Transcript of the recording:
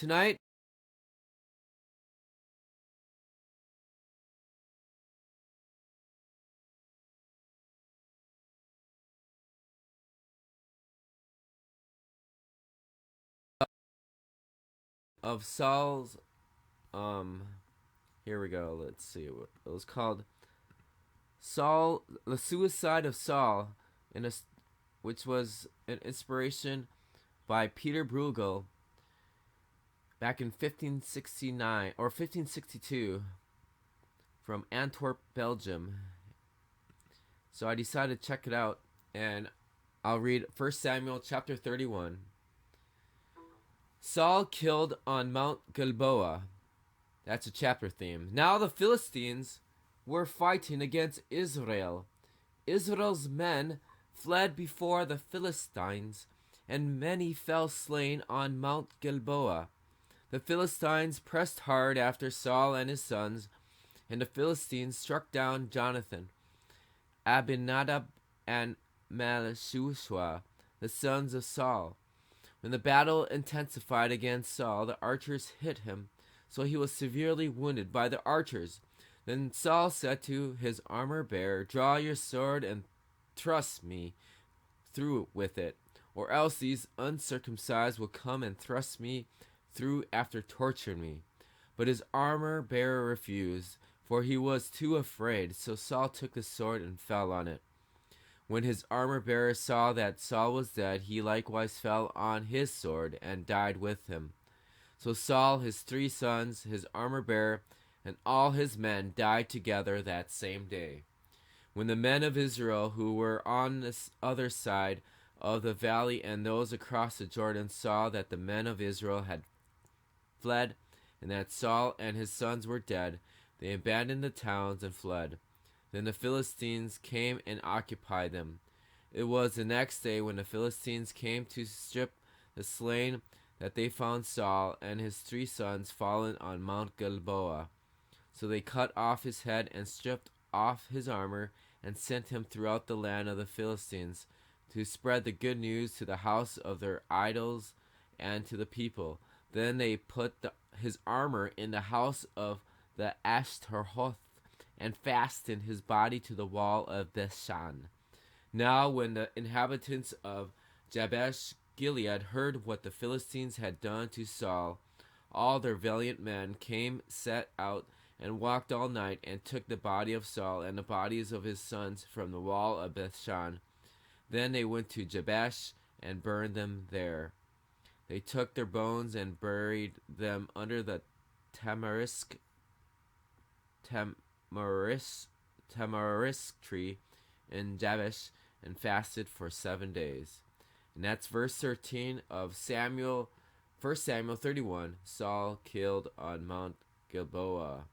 tonight of Saul's here we go. Let's see. It was called Saul, the Suicide of Saul, in a, which was an inspiration by Peter Bruegel back in 1569 or 1562 from Antwerp, Belgium. So I decided to check it out, and I'll read 1 Samuel chapter 31. Saul killed on Mount Gilboa. That's a chapter theme. Now the Philistines were fighting against Israel. Israel's men fled before the Philistines, and many fell slain on Mount Gilboa. The Philistines pressed hard after Saul and his sons, and the Philistines struck down Jonathan, Abinadab, and Malchishua, the sons of Saul. When the battle intensified against Saul, the archers hit him, so he was severely wounded by the archers. Then Saul said to his armor-bearer, "Draw your sword and thrust me through with it, or else these uncircumcised will come and thrust me through after torturing me." But his armor-bearer refused, for he was too afraid. So Saul took the sword and fell on it. When his armor-bearer saw that Saul was dead, he likewise fell on his sword and died with him. So Saul, his 3 sons, his armor-bearer, and all his men died together that same day. When the men of Israel who were on this other side of the valley and those across the Jordan saw that the men of Israel had fled, and that Saul and his sons were dead, they abandoned the towns and fled. Then the Philistines came and occupied them. It was the next day when the Philistines came to strip the slain that they found Saul and his 3 sons fallen on Mount Gilboa. So they cut off his head and stripped off his armor and sent him throughout the land of the Philistines to spread the good news to the house of their idols and to the people. Then they put his armor in the house of the Ashtaroth and fastened his body to the wall of Beth-shan. Now when the inhabitants of Jabesh Gilead heard what the Philistines had done to Saul, all their valiant men set out and walked all night and took the body of Saul and the bodies of his sons from the wall of Beth-shan. Then they went to Jabesh and burned them there. They took their bones and buried them under the tamarisk tree in Jabesh and fasted for 7 days. And that's verse 13 of 1 Samuel 31, Saul killed on Mount Gilboa.